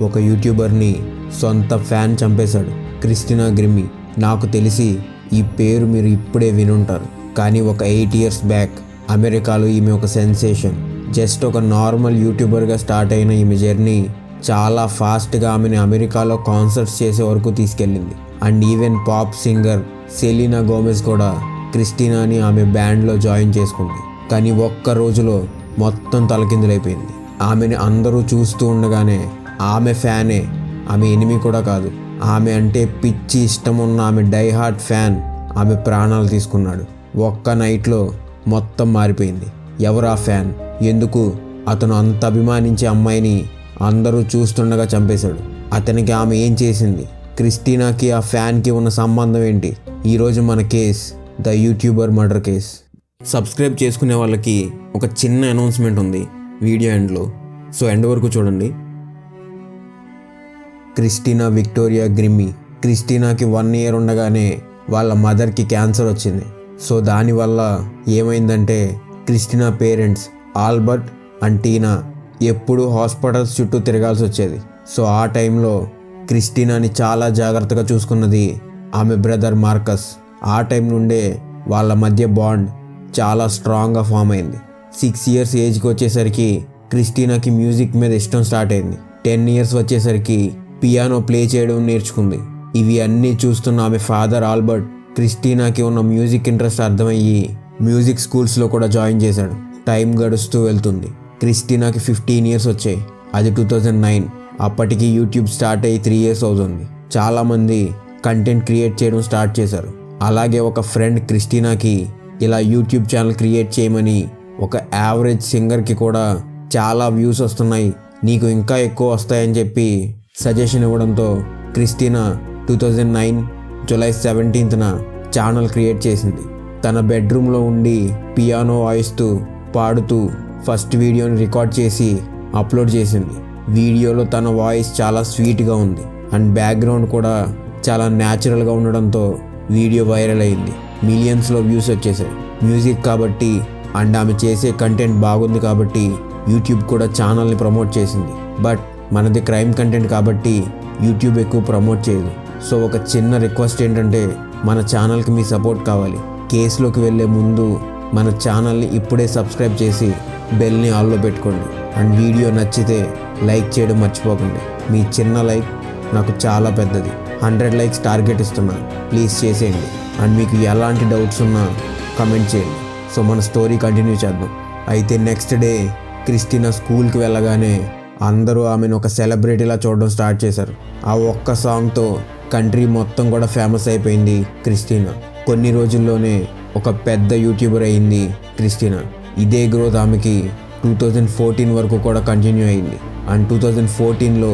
ఒక యూట్యూబర్ని సొంత ఫ్యాన్ చంపేశాడు. క్రిస్టినా గ్రిమ్మీ. నాకు తెలిసి ఈ పేరు మీరు ఇప్పుడే వినుంటారు, కానీ ఒక 8 years బ్యాక్ అమెరికాలో ఈమె ఒక సెన్సేషన్. జస్ట్ ఒక నార్మల్ యూట్యూబర్గా స్టార్ట్ అయిన ఈమె జర్నీ చాలా ఫాస్ట్గా ఆమెను అమెరికాలో కాన్సర్ట్స్ చేసే వరకు తీసుకెళ్ళింది. And even pop singer Selena Gomez కూడా క్రిస్టినాని ఆమె బ్యాండ్లో జాయిన్ చేసుకుంది. కానీ ఒక్క రోజులో మొత్తం తలకిందులైపోయింది. ఆమెని అందరూ చూస్తూ ఉండగానే ఆమె ఫ్యానే, ఆమె ఎనిమి కూడా కాదు, ఆమె అంటే పిచ్చి ఇష్టం ఉన్న ఆమె డైహార్ట్ ఫ్యాన్ ఆమె ప్రాణాలు తీసుకున్నాడు. ఒక్క నైట్లో మొత్తం మారిపోయింది. ఎవరు ఆ ఫ్యాన్? ఎందుకు అతను అంత అభిమానించే అమ్మాయిని అందరూ చూస్తుండగా చంపేశాడు? అతనికి ఆమె ఏం చేసింది? క్రిస్టినాకి ఆ ఫ్యాన్కి ఉన్న సంబంధం ఏంటి? ఈరోజు మన case the YouTuber murder case. Subscribe చేసుకునే వాళ్ళకి ఒక చిన్న అనౌన్స్మెంట్ ఉంది వీడియో ఎండ్లో, సో ఎండ్ వరకు చూడండి. Christina Victoria Grimmie. క్రిస్టినాకి 1 year ఉండగానే వాళ్ళ మదర్కి క్యాన్సర్ వచ్చింది. సో దానివల్ల ఏమైందంటే క్రిస్టినా పేరెంట్స్ ఆల్బర్ట్ అండ్ టీనా ఎప్పుడూ హాస్పిటల్స్ చుట్టూ తిరగాల్సి వచ్చేది. సో ఆ టైంలో క్రిస్టినాని చాలా జాగ్రత్తగా చూసుకున్నది ఆమె బ్రదర్ మార్కస్. ఆ టైం నుండే వాళ్ళ మధ్య బాండ్ చాలా స్ట్రాంగ్గా ఫామ్ అయింది. 6 years ఏజ్కి వచ్చేసరికి క్రిస్టినాకి మ్యూజిక్ మీద ఇష్టం స్టార్ట్ అయింది. 10 years వచ్చేసరికి పియానో ప్లే చేయడం నేర్చుకుంది. ఇవి అన్నీ చూస్తున్న ఆమె ఫాదర్ ఆల్బర్ట్ క్రిస్టినాకి ఉన్న మ్యూజిక్ ఇంట్రెస్ట్ అర్థమయ్యి మ్యూజిక్ స్కూల్స్లో కూడా జాయిన్ చేశాడు. టైం గడుస్తూ వెళ్తుంది. క్రిస్టినాకి 15 years వచ్చాయి. అది 2009. అప్పటికి యూట్యూబ్ స్టార్ట్ అయ్యి 3 years అవుతుంది. చాలామంది కంటెంట్ క్రియేట్ చేయడం స్టార్ట్ చేశారు. అలాగే ఒక ఫ్రెండ్ క్రిస్టినాకి ఇలా యూట్యూబ్ ఛానల్ క్రియేట్ చేయమని, ఒక యావరేజ్ సింగర్కి కూడా చాలా వ్యూస్ వస్తున్నాయి, నీకు ఇంకా ఎక్కువ వస్తాయని చెప్పి సజెషన్ ఇవ్వడంతో Christina 2009 July 17th channel create చేసింది. తన బెడ్రూమ్లో ఉండి పియానో వాయిస్తూ పాడుతూ ఫస్ట్ వీడియోని రికార్డ్ చేసి అప్లోడ్ చేసింది. వీడియోలో తన వాయిస్ చాలా స్వీట్గా ఉంది అండ్ బ్యాక్గ్రౌండ్ కూడా చాలా న్యాచురల్గా ఉండడంతో వీడియో వైరల్ అయింది. మిలియన్స్లో వ్యూస్ వచ్చేసాయి. మ్యూజిక్ కాబట్టి అండ్ ఆమె చేసే కంటెంట్ బాగుంది కాబట్టి యూట్యూబ్ కూడా ఛానల్ని ప్రమోట్ చేసింది. బట్ మనది క్రైమ్ కంటెంట్ కాబట్టి యూట్యూబ్ ఎక్కువ ప్రమోట్ చేయదు. సో ఒక చిన్న రిక్వెస్ట్ ఏంటంటే, మన ఛానల్కి మీ సపోర్ట్ కావాలి. కేసులోకి వెళ్ళే ముందు మన ఛానల్ని ఇప్పుడే సబ్స్క్రైబ్ చేసి బెల్ని ఆల్లో పెట్టుకోండి. అండ్ వీడియో నచ్చితే లైక్ చేయడం మర్చిపోకండి. మీ చిన్న లైక్ నాకు చాలా పెద్దది. 100 likes టార్గెట్ ఇస్తున్నాను, ప్లీజ్ చేసేయండి. అండ్ మీకు ఎలాంటి డౌట్స్ ఉన్నా కమెంట్ చేయండి. సో మన స్టోరీ కంటిన్యూ చేద్దాం. అయితే నెక్స్ట్ డే క్రిస్టినా స్కూల్కి వెళ్ళగానే అందరూ ఆమెను ఒక సెలబ్రిటీలా చూడడం స్టార్ట్ చేశారు. ఆ ఒక్క సాంగ్తో కంట్రీ మొత్తం కూడా ఫేమస్ అయిపోయింది క్రిస్టినా. కొన్ని రోజుల్లోనే ఒక పెద్ద యూట్యూబర్ అయింది క్రిస్టినా. ఇదే గ్రోత్ ఆమెకి 2014 వరకు కూడా కంటిన్యూ అయింది. అండ్ 2014లో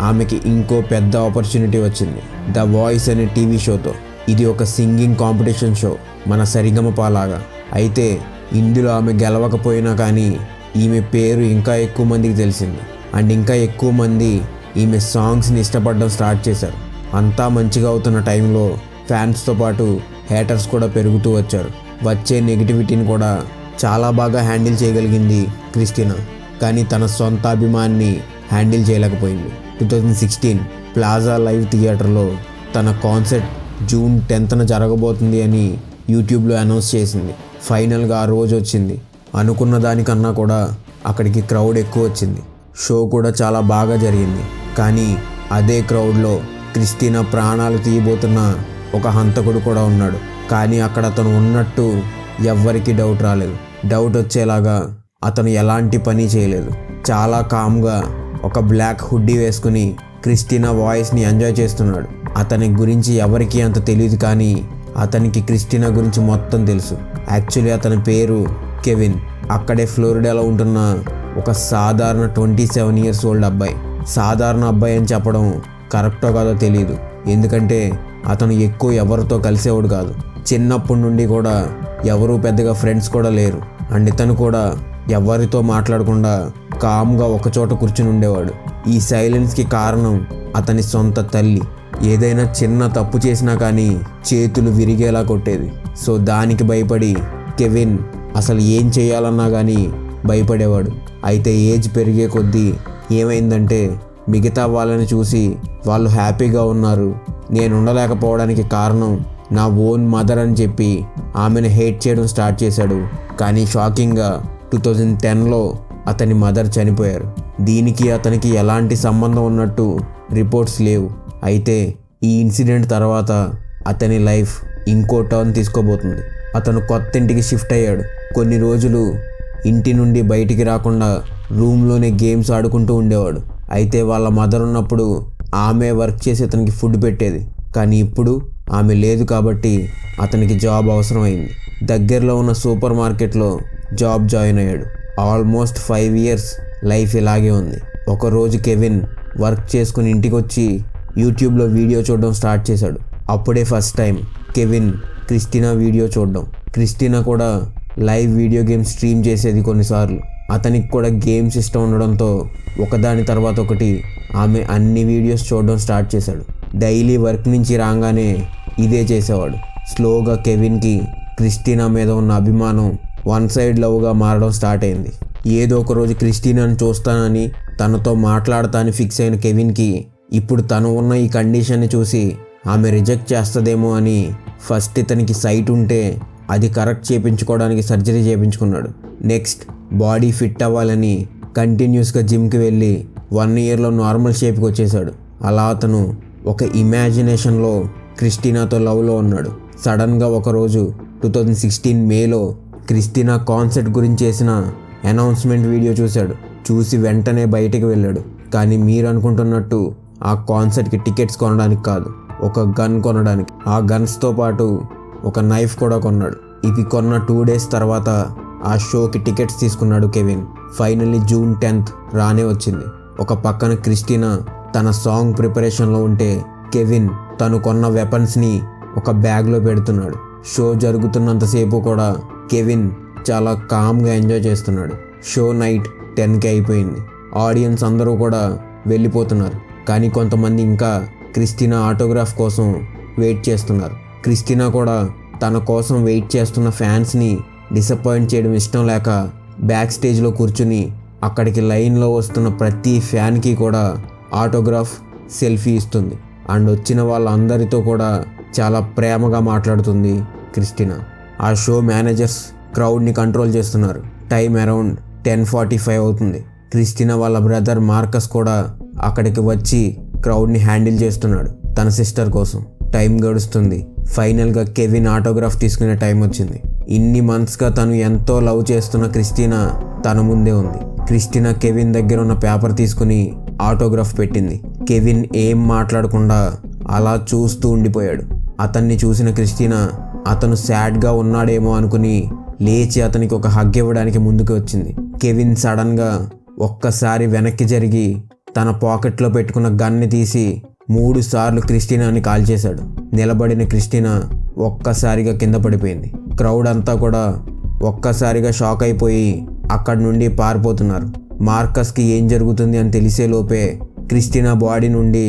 ఆమెకి ఇంకో పెద్ద ఆపర్చునిటీ వచ్చింది, ద వాయిస్ అనే టీవీ షోతో. ఇది ఒక సింగింగ్ కాంపిటీషన్ షో, మన సరిగమప లాగా. అయితే ఇందులో ఆమె గెలవకపోయినా కానీ ఈమె పేరు ఇంకా ఎక్కువ మందికి తెలిసింది. అండ్ ఇంకా ఎక్కువ మంది ఈమె సాంగ్స్ని ఇష్టపడడం స్టార్ట్ చేశారు. అంతా మంచిగా అవుతున్న టైంలో ఫ్యాన్స్తో పాటు హేటర్స్ కూడా పెరుగుతూ వచ్చారు. వచ్చే నెగిటివిటీని కూడా చాలా బాగా హ్యాండిల్ చేయగలిగింది క్రిస్టినా. కానీ తన సొంత అభిమాన్ని హ్యాండిల్ చేయలేకపోయింది. 2016 ప్లాజా లైవ్ థియేటర్లో తన కాన్సర్ట్ June 10th జరగబోతుంది అని యూట్యూబ్లో అనౌన్స్ చేసింది. ఫైనల్గా ఆ రోజు వచ్చింది. అనుకున్న దానికన్నా కూడా అక్కడికి క్రౌడ్ ఎక్కువ వచ్చింది. షో కూడా చాలా బాగా జరిగింది. కానీ అదే క్రౌడ్లో క్రిస్టినా ప్రాణాలు తీయబోతున్న ఒక హంతకుడు కూడా ఉన్నాడు. కానీ అక్కడ అతను ఉన్నట్టు ఎవ్వరికీ డౌట్ రాలేదు. డౌట్ వచ్చేలాగా అతను ఎలాంటి పని చేయలేదు. చాలా కామ్గా ఒక బ్లాక్ హుడ్డీ వేసుకుని క్రిస్టినా వాయిస్ని ఎంజాయ్ చేస్తున్నాడు. అతని గురించి ఎవరికీ అంత తెలియదు, కానీ అతనికి క్రిస్టినా గురించి మొత్తం తెలుసు. యాక్చువల్లీ అతని పేరు కెవిన్. అక్కడే ఫ్లోరిడాలో ఉంటున్న ఒక సాధారణ 27 years old అబ్బాయి. సాధారణ అబ్బాయి అని చెప్పడం కరెక్టో కాదో తెలియదు, ఎందుకంటే అతను ఎక్కువ ఎవరితో కలిసేవాడు కాదు. చిన్నప్పటి నుండి కూడా ఎవరు పెద్దగా ఫ్రెండ్స్ కూడా లేరు. అండ్ ఇతను కూడా ఎవరితో మాట్లాడకుండా కామ్గా ఒకచోట కూర్చుని ఉండేవాడు. ఈ సైలెన్స్కి కారణం అతని సొంత తల్లి. ఏదైనా చిన్న తప్పు చేసినా కానీ చేతులు విరిగేలా కొట్టేది. సో దానికి భయపడి కెవిన్ అసలు ఏం చేయాలన్నా కానీ భయపడేవాడు. అయితే ఏజ్ పెరిగే కొద్దీ ఏమైందంటే మిగతా వాళ్ళని చూసి వాళ్ళు హ్యాపీగా ఉన్నారు, నేను ఉండలేకపోవడానికి కారణం నా ఓన్ మదర్ అని చెప్పి ఆమెను హేట్ చేయడం స్టార్ట్ చేశాడు. కానీ షాకింగ్గా 2010లో అతని మదర్ చనిపోయారు. దీనికి అతనికి ఎలాంటి సంబంధం ఉన్నట్టు రిపోర్ట్స్ లేవు. అయితే ఈ ఇన్సిడెంట్ తర్వాత అతని లైఫ్ ఇంకో టర్న్ తీసుకోబోతుంది. అతను కొత్త ఇంటికి షిఫ్ట్ అయ్యాడు. కొన్ని రోజులు ఇంటి నుండి బయటికి రాకుండా రూమ్లోనే గేమ్స్ ఆడుకుంటూ ఉండేవాడు. అయితే వాళ్ళ మదర్ ఉన్నప్పుడు ఆమె వర్క్ చేసి అతనికి ఫుడ్ పెట్టేది. కానీ ఇప్పుడు ఆమె లేదు కాబట్టి అతనికి జాబ్ అవసరమైంది. దగ్గరలో ఉన్న సూపర్ మార్కెట్లో జాబ్ జాయిన్ అయ్యాడు. ఆల్మోస్ట్ 5 years లైఫ్ ఇలాగే ఉంది. ఒకరోజు కెవిన్ వర్క్ చేసుకుని ఇంటికి వచ్చి యూట్యూబ్లో వీడియో చూడడం స్టార్ట్ చేశాడు. అప్పుడే first time Kevin Christina video చూడడం. క్రిస్టినా కూడా లైవ్ వీడియో గేమ్స్ స్ట్రీమ్ చేసేది కొన్నిసార్లు. అతనికి కూడా గేమ్స్ ఇష్టం ఉండడంతో ఒకదాని తర్వాత ఒకటి ఆమె అన్ని వీడియోస్ చూడడం స్టార్ట్ చేశాడు. డైలీ వర్క్ నుంచి రాగానే ఇదే చేసేవాడు. స్లోగా కెవిన్కి క్రిస్టినా మీద ఉన్న అభిమానం వన్ సైడ్ లవ్గా మారడం స్టార్ట్ అయింది. ఏదో ఒక రోజు క్రిస్టినాని చూస్తానని తనతో మాట్లాడతానని ఫిక్స్ అయిన కెవిన్కి ఇప్పుడు తను ఉన్న ఈ కండిషన్ని చూసి ఆమె రిజెక్ట్ చేస్తుందేమో అని ఫస్ట్ ఇతనికి సైట్ ఉంటే అది కరెక్ట్ చేయించుకోవడానికి సర్జరీ చేయించుకున్నాడు. నెక్స్ట్ బాడీ ఫిట్ అవ్వాలని కంటిన్యూస్గా జిమ్కి వెళ్ళి 1 yearలో నార్మల్ షేప్కి వచ్చేసాడు. అలా అతను ఒక ఇమాజినేషన్లో క్రిస్టినాతో లవ్లో ఉన్నాడు. సడన్గా ఒకరోజు 2016 మేలో క్రిస్టినా కాన్సర్ట్ గురించి చేసిన అనౌన్స్మెంట్ వీడియో చూశాడు. చూసి వెంటనే బయటికి వెళ్ళాడు. కానీ మీరు అనుకుంటున్నట్టు ఆ కాన్సర్ట్కి టికెట్స్ కొనడానికి కాదు, ఒక గన్ కొనడానికి. ఆ గన్స్తో పాటు ఒక నైఫ్ కూడా కొన్నాడు. ఇవి కొన్న 2 days తర్వాత ఆ షోకి టికెట్స్ తీసుకున్నాడు కెవిన్. ఫైనల్లీ June 10th రానే వచ్చింది. ఒక పక్కన క్రిస్టినా తన సాంగ్ ప్రిపరేషన్లో ఉంటే కెవిన్ తను కొన్న వెపన్స్ని ఒక బ్యాగ్లో పెడుతున్నాడు. షో జరుగుతున్నంతసేపు కూడా కెవిన్ చాలా కామ్గా ఎంజాయ్ చేస్తున్నాడు. షో నైట్ 10కి అయిపోయింది. ఆడియన్స్ అందరూ కూడా వెళ్ళిపోతున్నారు. కానీ కొంతమంది ఇంకా క్రిస్టినా ఆటోగ్రాఫ్ కోసం వెయిట్ చేస్తున్నారు. క్రిస్టినా కూడా తన కోసం వెయిట్ చేస్తున్న ఫ్యాన్స్ని డిసప్పాయింట్ చేయడం ఇష్టం లేక బ్యాక్ స్టేజ్లో కూర్చుని అక్కడికి లైన్లో వస్తున్న ప్రతి ఫ్యాన్కి కూడా ఆటోగ్రాఫ్, సెల్ఫీ ఇస్తుంది. అండ్ వచ్చిన వాళ్ళందరితో కూడా చాలా ప్రేమగా మాట్లాడుతుంది క్రిస్టినా. ఆ షో మేనేజర్స్ క్రౌడ్ని కంట్రోల్ చేస్తున్నారు. టైం అరౌండ్ 10:45 అవుతుంది. క్రిస్టినా వాళ్ళ బ్రదర్ మార్కస్ కూడా అక్కడికి వచ్చి క్రౌడ్ని హ్యాండిల్ చేస్తున్నాడు తన సిస్టర్ కోసం. టైం గడుస్తుంది. ఫైనల్గా కెవిన్ ఆటోగ్రాఫ్ తీసుకునే టైం వచ్చింది. ఇన్ని మంత్స్గా తను ఎంతో లవ్ చేస్తున్న క్రిస్టినా తన ముందే ఉంది. క్రిస్టినా కెవిన్ దగ్గర ఉన్న పేపర్ తీసుకుని ఆటోగ్రాఫ్ పెట్టింది. కెవిన్ ఏం మాట్లాడకుండా అలా చూస్తూ ఉండిపోయాడు. అతన్ని చూసిన క్రిస్టినా అతను సాడ్గా ఉన్నాడేమో అనుకుని లేచి అతనికి ఒక హగ్ ఇవ్వడానికి ముందుకు వచ్చింది. కెవిన్ సడన్గా ఒక్కసారి వెనక్కి జరిగి తన పాకెట్లో పెట్టుకున్న గన్ని తీసి 3 సార్లు క్రిస్టినాని కాల్చేశాడు. నిలబడిన క్రిస్టినా ఒక్కసారిగా కింద పడిపోయింది. క్రౌడ్ అంతా కూడా ఒక్కసారిగా షాక్ అయిపోయి అక్కడి నుండి పారిపోతున్నారు. మార్కస్కి ఏం జరుగుతుంది అని తెలిసే లోపే క్రిస్టినా బాడీ నుండి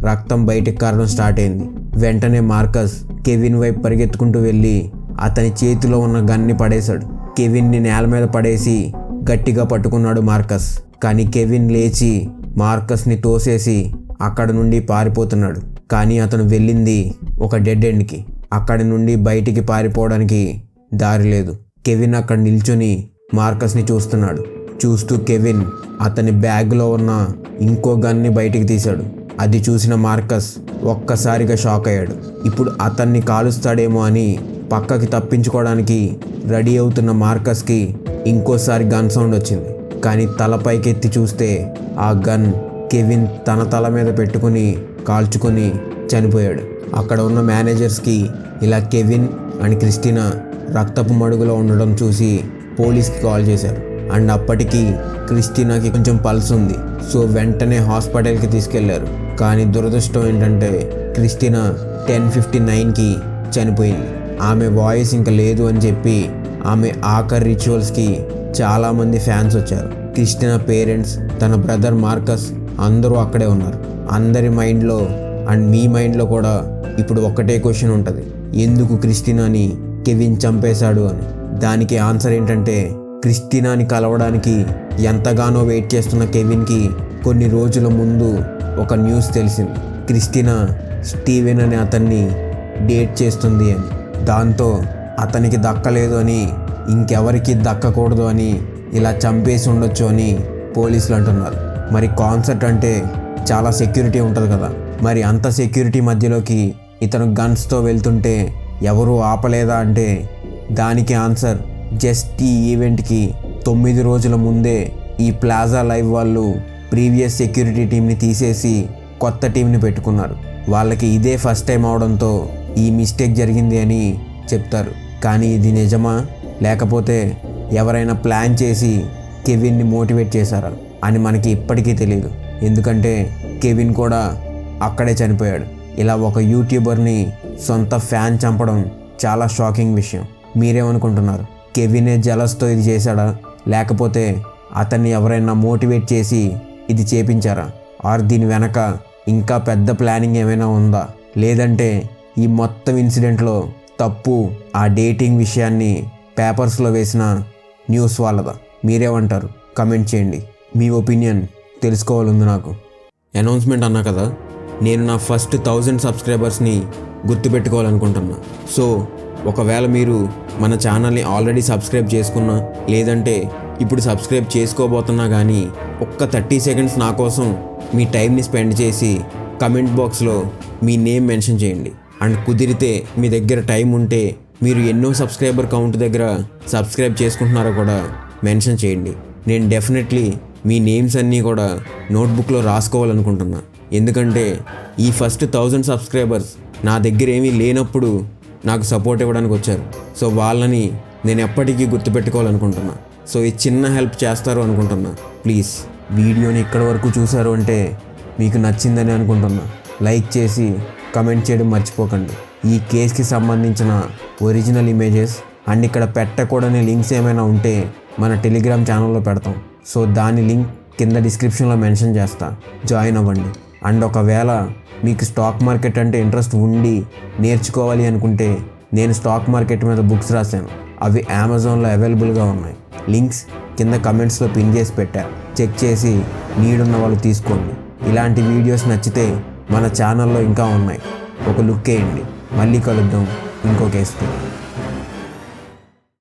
రక్తం బయటికి కారడం స్టార్ట్ అయింది. వెంటనే మార్కస్ కెవిన్ వైపు పరిగెత్తుకుంటూ వెళ్ళి అతని చేతిలో ఉన్న గన్ని పడేశాడు. కెవిన్ని నేల మీద పడేసి గట్టిగా పట్టుకున్నాడు మార్కస్. కానీ కెవిన్ లేచి మార్కస్ని తోసేసి అక్కడ నుండి పారిపోతున్నాడు. కానీ అతను వెళ్ళింది ఒక డెడ్ ఎండ్కి. అక్కడి నుండి బయటికి పారిపోవడానికి దారి లేదు. కెవిన్ అక్కడ నిల్చొని మార్కస్ని చూస్తున్నాడు. చూస్తూ కెవిన్ అతని బ్యాగ్లో ఉన్న ఇంకో గన్ని బయటికి తీశాడు. అది చూసిన మార్కస్ ఒక్కసారిగా షాక్ అయ్యాడు. ఇప్పుడు అతన్ని కాలుస్తాడేమో అని పక్కకి తప్పించుకోవడానికి రెడీ అవుతున్న మార్కస్కి ఇంకోసారి గన్ సౌండ్ వచ్చింది. కానీ తలపైకెత్తి చూస్తే ఆ గన్ కెవిన్ తన తల మీద పెట్టుకుని కాల్చుకొని చనిపోయాడు. అక్కడ ఉన్న మేనేజర్స్కి ఇలా కెవిన్ అండ్ క్రిస్టినా రక్తపు మడుగులో ఉండడం చూసి పోలీస్కి కాల్ చేశారు. అండ్ అప్పటికి క్రిస్టినాకి కొంచెం పల్స్ ఉంది. సో వెంటనే హాస్పిటల్కి తీసుకెళ్లారు. కానీ దురదృష్టం ఏంటంటే క్రిస్టినా 10:59కి చనిపోయింది. ఆమె వాయిస్ ఇంకా లేదు అని చెప్పి ఆమె ఆఖరి రిచువల్స్కి చాలామంది ఫ్యాన్స్ వచ్చారు. క్రిస్టినా పేరెంట్స్, తన బ్రదర్ మార్కస్ అందరూ అక్కడే ఉన్నారు. అందరి మైండ్లో అండ్ మీ మైండ్లో కూడా ఇప్పుడు ఒక్కటే క్వశ్చన్ ఉంటుంది, ఎందుకు క్రిస్టినాని కెవిన్ చంపేశాడు అని. దానికి ఆన్సర్ ఏంటంటే క్రిస్టినాని కలవడానికి ఎంతగానో వెయిట్ చేస్తున్న కెవిన్కి కొన్ని రోజుల ముందు ఒక న్యూస్ తెలిసింది. క్రిస్టినా స్టీవెన్ అనే అతన్ని డేట్ చేస్తుంది అని. దాంతో అతనికి దక్కలేదు అని, ఇంకెవరికి దక్కకూడదు అని ఇలా చంపేసి ఉండొచ్చు అని పోలీసులు అంటున్నారు. మరి కాన్సర్ట్ అంటే చాలా సెక్యూరిటీ ఉంటుంది కదా, మరి అంత సెక్యూరిటీ మధ్యలోకి ఇతను గన్స్తో వెళ్తుంటే ఎవరూ ఆపలేదా అంటే దానికి ఆన్సర్ జస్ట్ ఈ ఈవెంట్కి 9 రోజుల ముందే ఈ ప్లాజా లైవ్ వాళ్ళు ప్రీవియస్ సెక్యూరిటీ టీంని తీసేసి కొత్త టీంని పెట్టుకున్నారు. వాళ్ళకి ఇదే ఫస్ట్ టైం అవడంతో ఈ మిస్టేక్ జరిగింది అని చెప్తారు. కానీ ఇది నిజమా లేకపోతే ఎవరైనా ప్లాన్ చేసి కెవిన్ని మోటివేట్ చేశారా అని మనకి ఇప్పటికీ తెలియదు. ఎందుకంటే కెవిన్ కూడా అక్కడే చనిపోయాడు. ఇలా ఒక యూట్యూబర్ని సొంత ఫ్యాన్ చంపడం చాలా షాకింగ్ విషయం. మీరేమనుకుంటున్నారు? కెవినే జలస్తో ఇది చేశాడా లేకపోతే అతన్ని ఎవరైనా మోటివేట్ చేసి ఇది చేపించారా? ఆర్ దీని వెనక ఇంకా పెద్ద ప్లానింగ్ ఏమైనా ఉందా? లేదంటే ఈ మొత్తం ఇన్సిడెంట్లో తప్పు ఆ డేటింగ్ విషయాన్ని పేపర్స్లో వేసిన న్యూస్ వాళ్ళదా? మీరేమంటారు? కమెంట్ చేయండి. మీ ఒపీనియన్ తెలుసుకోవాలంది నాకు. అనౌన్స్మెంట్ అన్నా కదా, నేను నా ఫస్ట్ 1000 సబ్స్క్రైబర్స్ని గుర్తుపెట్టుకోవాలనుకుంటున్నా. సో ఒకవేళ మీరు మన ఛానల్ని ఆల్రెడీ సబ్స్క్రైబ్ చేసుకున్నా లేదంటే ఇప్పుడు సబ్స్క్రైబ్ చేసుకోబోతున్నా కానీ ఒక్క 30 సెకండ్స్ నా కోసం మీ టైంని స్పెండ్ చేసి కమెంట్ బాక్స్లో మీ నేమ్ మెన్షన్ చేయండి. అండ్ కుదిరితే మీ దగ్గర టైం ఉంటే మీరు ఎన్నో సబ్స్క్రైబర్ కౌంట్ దగ్గర సబ్స్క్రైబ్ చేసుకుంటున్నారో కూడా మెన్షన్ చేయండి. నేను డెఫినెట్లీ మీ నేమ్స్ అన్నీ కూడా నోట్బుక్లో రాసుకోవాలనుకుంటున్నా. ఎందుకంటే ఈ ఫస్ట్ 1000 సబ్స్క్రైబర్స్ నా దగ్గర ఏమీ లేనప్పుడు నాకు సపోర్ట్ ఇవ్వడానికి వచ్చారు. సో వాళ్ళని నేను ఎప్పటికీ గుర్తుపెట్టుకోవాలనుకుంటున్నా. సో ఈ చిన్న హెల్ప్ చేస్తారు అనుకుంటున్నా. ప్లీజ్ వీడియోని ఇక్కడి వరకు చూసారు అంటే మీకు నచ్చిందని అనుకుంటున్నా. లైక్ చేసి కమెంట్ చేయడం మర్చిపోకండి. ఈ కేసుకి సంబంధించిన ఒరిజినల్ ఇమేజెస్ అండ్ ఇక్కడ పెట్టకూడని లింక్స్ ఏమైనా ఉంటే మన టెలిగ్రామ్ ఛానల్లో పెడతాం. సో దాని లింక్ కింద డిస్క్రిప్షన్లో మెన్షన్ చేస్తా, జాయిన్ అవ్వండి. అండ్ ఒకవేళ మీకు స్టాక్ మార్కెట్ అంటే ఇంట్రెస్ట్ ఉండి నేర్చుకోవాలి అనుకుంటే నేను స్టాక్ మార్కెట్ మీద బుక్స్ రాశాను. అవి అమెజాన్లో అవైలబుల్గా ఉన్నాయి. లింక్స్ కింద కమెంట్స్లో పిన్ చేసి పెట్టా. చెక్ చేసి నీడున్న వాళ్ళు తీసుకోండి. ఇలాంటి వీడియోస్ నచ్చితే మన ఛానల్లో ఇంకా ఉన్నాయి, ఒక లుక్ వేయండి. మళ్ళీ కలుద్దాం ఇంకో కేసుతో.